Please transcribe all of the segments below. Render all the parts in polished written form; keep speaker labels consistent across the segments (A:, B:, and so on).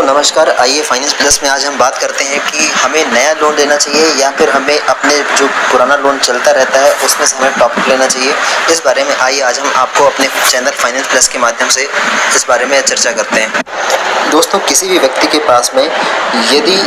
A: नमस्कार। आइए finance plus में आज हम बात करते हैं कि हमें नया लोन लेना चाहिए या फिर हमें अपने जो पुराना लोन चलता रहता है उसमें से हमें टॉप अप लेना चाहिए। इस बारे में आइए आज हम आपको अपने चैनल फाइनेंस प्लस के माध्यम से इस बारे में चर्चा करते हैं। दोस्तों, किसी भी व्यक्ति के पास में यदि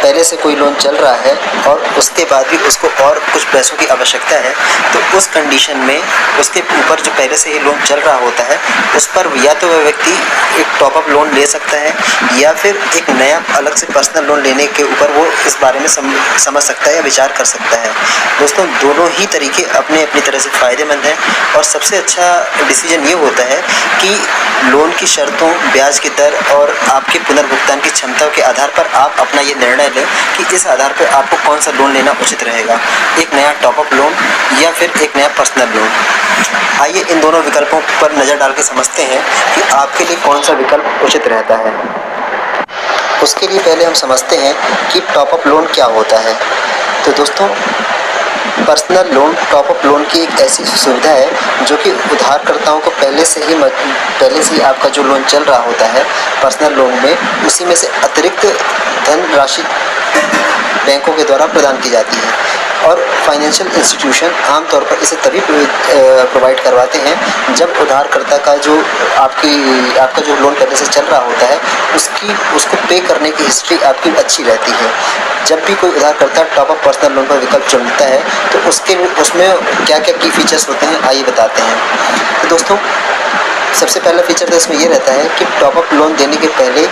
A: पहले से कोई लोन चल रहा है और उसके बाद भी उसको और कुछ पैसों की आवश्यकता है, तो उस कंडीशन में उसके ऊपर जो पहले से ही लोन चल रहा होता है उस पर या तो वह व्यक्ति एक टॉप अप लोन ले सकता है या फिर एक नया अलग से पर्सनल लोन लेने के ऊपर वो इस बारे में समझ सकता है या विचार कर सकता है। दोस्तों, दोनों ही तरीके अपने अपनी तरह से फ़ायदेमंद हैं और सबसे अच्छा डिसीजन ये होता है कि लोन की शर्तों, ब्याज की दर और आपके पुनर्भुगतान की क्षमता के आधार पर आप अपना ये निर्णय लें कि इस आधार पर आपको कौन सा लोन लेना उचित रहेगा, एक नया टॉप अप लोन या फिर एक नया पर्सनल लोन। आइए इन दोनों विकल्पों पर नज़र डाल के समझते हैं कि आपके लिए कौन सा विकल्प उचित रहता है। उसके लिए पहले हम समझते हैं कि टॉप अप लोन क्या होता है। तो दोस्तों, personal loan top up loan की एक ऐसी सुविधा है जो कि उधारकर्ताओं को पहले से ही आपका जो लोन चल रहा होता है पर्सनल लोन में, उसी में से अतिरिक्त धनराशि बैंकों के द्वारा प्रदान की जाती है और फाइनेंशियल इंस्टीट्यूशन आमतौर पर इसे तभी प्रोवाइड करवाते हैं जब उधारकर्ता का जो आपका जो लोन पहले से चल रहा होता है उसको पे करने की हिस्ट्री आपकी अच्छी रहती है। जब भी कोई उधारकर्ता टॉप अप पर्सनल लोन का विकल्प चुनता है तो उसमें क्या क्या की फीचर्स होते हैं आइए बताते हैं। तो दोस्तों, सबसे पहला फीचर तो इसमें ये रहता है कि टॉप अप लोन देने के पहले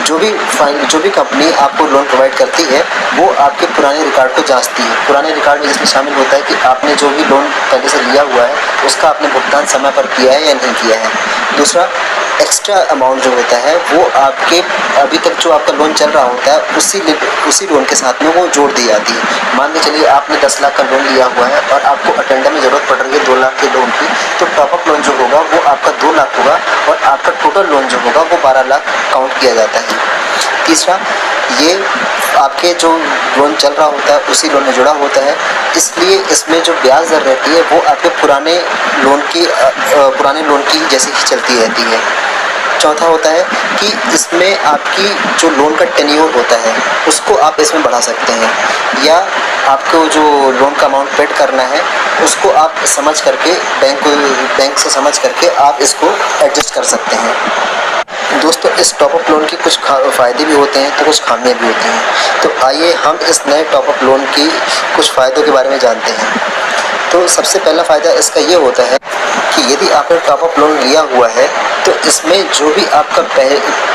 A: जो भी कंपनी आपको लोन प्रोवाइड करती है वो आपके पुराने रिकॉर्ड को जांचती है। पुराने रिकॉर्ड में जिसमें शामिल होता है कि आपने जो भी लोन पहले से लिया हुआ है उसका आपने भुगतान समय पर किया है या नहीं किया है। दूसरा, एक्स्ट्रा अमाउंट जो होता है वो आपके अभी तक जो आपका लोन चल रहा होता है उसी लोन के साथ में वो जोड़ दी जाती है। मान के चलिए आपने 10 लाख का लोन लिया हुआ है और आपको अटेंडम में ज़रूरत पड़ रही है 2 लाख के लोन की, तो टॉप अप लोन जो होगा वो आपका 2 लाख होगा और आपका टोटल लोन जो होगा वो 12 लाख काउंट किया जाता है। तीसरा, ये आपके जो लोन चल रहा होता है उसी लोन में जुड़ा होता है, इसलिए इसमें जो ब्याज दर रहती है वो आपके पुराने लोन की जैसे ही चलती रहती है। चौथा होता है कि इसमें आपकी जो लोन का टेन्योर होता है उसको आप इसमें बढ़ा सकते हैं या आपको जो लोन का अमाउंट पेड करना है उसको आप समझ करके बैंक से समझ करके आप इसको एडजस्ट कर सकते हैं। दोस्तों, इस टॉप अप लोन के कुछ फ़ायदे भी होते हैं तो कुछ खामियां भी होती हैं। तो आइए हम इस नए टॉप अप लोन की कुछ फ़ायदों के बारे में जानते हैं। तो सबसे पहला फ़ायदा इसका ये होता है कि यदि आपने टॉप अप लोन लिया हुआ है तो इसमें जो भी आपका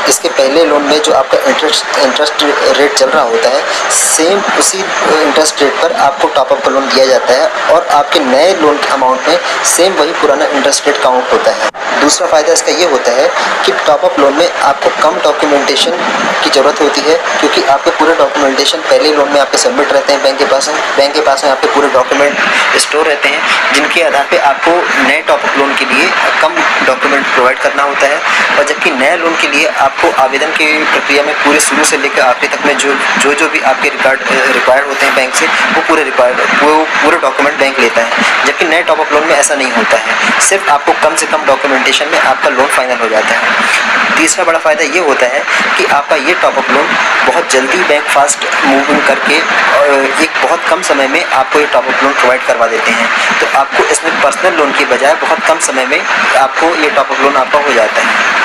A: इसके पहले लोन में जो आपका इंटरेस्ट रेट चल रहा होता है सेम उसी इंटरेस्ट रेट पर आपको टॉप अप का लोन दिया जाता है और आपके नए लोन के अमाउंट में सेम वही पुराना इंटरेस्ट रेट काउंट होता है। दूसरा फ़ायदा इसका ये होता है कि टॉप अप लोन में आपको कम डॉक्यूमेंटेशन की ज़रूरत होती है क्योंकि आपके पूरे डॉक्यूमेंटेशन पहले लोन में आपके सबमिट रहते हैं बैंक के पास में आपके पूरे डॉक्यूमेंट स्टोर रहते हैं जिनके आधार पे आपको नए टॉप अप लोन के लिए कम डॉक्यूमेंट प्रोवाइड करना होता है। और जबकि नए लोन के लिए आपको आवेदन की प्रक्रिया में पूरे शुरू से लेकर आखिरी तक में जो भी आपके रिक्वायर्ड होते हैं बैंक से वो पूरे डॉक्यूमेंट बैंक लेता है, जबकि नए टॉप अप लोन में ऐसा नहीं होता है। सिर्फ आपको कम से कम डॉक्यूमेंटेशन में आपका लोन फाइनल हो जाता है। तीसरा बड़ा फ़ायदा ये होता है कि आपका ये टॉप अप लोन बहुत जल्दी बैंक फास्ट मूविंग करके एक बहुत कम समय में आपको ये टॉप अप लोन प्रोवाइड करवा देते हैं। तो आपको इसमें पर्सनल लोन की बजाय बहुत कम समय में आपको ये टॉप अप लोन आपका हो जाता है।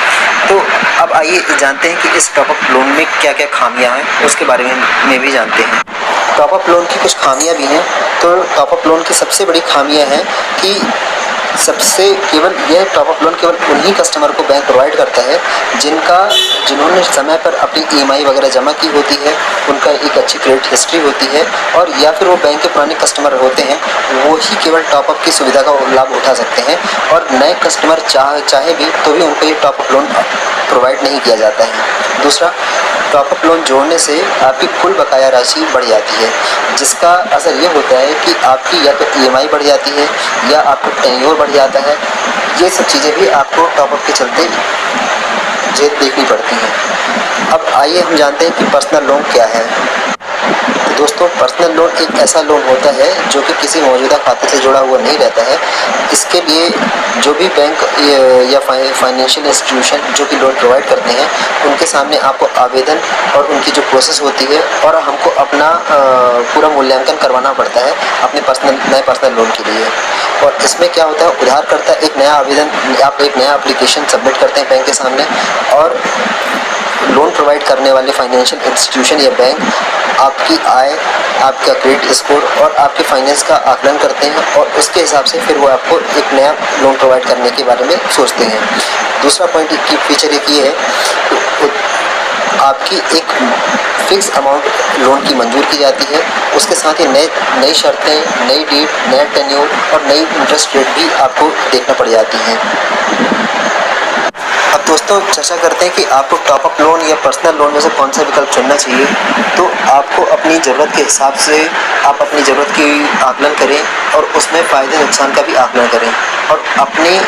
A: तो अब आइए जानते हैं कि इस टॉप अप लोन में क्या क्या खामियां हैं उसके बारे में भी जानते हैं। टॉप अप लोन की कुछ खामियां भी हैं। तो टॉप अप लोन की सबसे बड़ी खामियां हैं कि यह टॉप अप लोन केवल उन्हीं कस्टमर को बैंक प्रोवाइड करता है जिन्होंने समय पर अपनी EMI वगैरह जमा की होती है, उनका एक अच्छी क्रेडिट हिस्ट्री होती है और या फिर वो बैंक के पुराने कस्टमर होते हैं, वो ही केवल टॉप अप की सुविधा का लाभ उठा सकते हैं और नए कस्टमर चाहे भी तो भी उनको ये टॉप अप लोन प्रोवाइड नहीं किया जाता है। दूसरा, टॉप अप लोन जोड़ने से आपकी कुल बकाया राशि बढ़ जाती है, जिसका असर ये होता है कि आपकी या तो EMI बढ़ जाती है या आपको टेन्योर बढ़ जाता है। ये सब चीज़ें भी आपको टॉप अप के चलते देखनी पड़ती हैं। अब आइए हम जानते हैं कि पर्सनल लोन क्या है। तो दोस्तों, पर्सनल लोन एक ऐसा लोन होता है जो कि किसी मौजूदा खाते से जुड़ा हुआ नहीं रहता है। इसके लिए जो भी बैंक या फाइनेंशियल इंस्टीट्यूशन जो कि लोन प्रोवाइड करते हैं के सामने आपको आवेदन और उनकी जो प्रोसेस होती है और हमको अपना पूरा मूल्यांकन करवाना पड़ता है अपने नए पर्सनल लोन के लिए। और इसमें क्या होता है, उधारकर्ता एक नया आवेदन, आप एक नया एप्लीकेशन सबमिट करते हैं बैंक के सामने, और लोन प्रोवाइड करने वाले फाइनेंशियल इंस्टीट्यूशन या बैंक आपकी आय, आपका क्रेडिट स्कोर और आपके फाइनेंस का आकलन करते हैं, और उसके हिसाब से फिर वो आपको एक नया लोन प्रोवाइड करने के बारे में सोचते हैं। दूसरा पॉइंट की फीचर एक ये है कि आपकी एक फिक्स अमाउंट लोन की मंजूर की जाती है, उसके साथ ही नई शर्तें, नई डेट, नया टेन्योर और नई इंटरेस्ट रेट भी आपको देखना पड़ जाती हैं। अब दोस्तों चर्चा करते हैं कि आपको टॉप अप लोन या पर्सनल लोन में से कौन सा विकल्प चुनना चाहिए। तो आपको अपनी ज़रूरत के हिसाब से आप अपनी ज़रूरत की आकलन करें और उसमें फ़ायदे नुकसान का भी आकलन करें, और अपने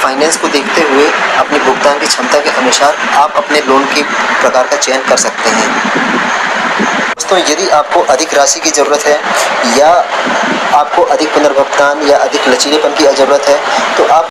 A: फाइनेंस को देखते हुए अपनी भुगतान की क्षमता के अनुसार आप अपने लोन के प्रकार का चयन कर सकते हैं। दोस्तों यदि आपको अधिक राशि की ज़रूरत है या आपको अधिक पुनर्भुगतान या अधिक लचीलेपन की ज़रूरत है, तो आप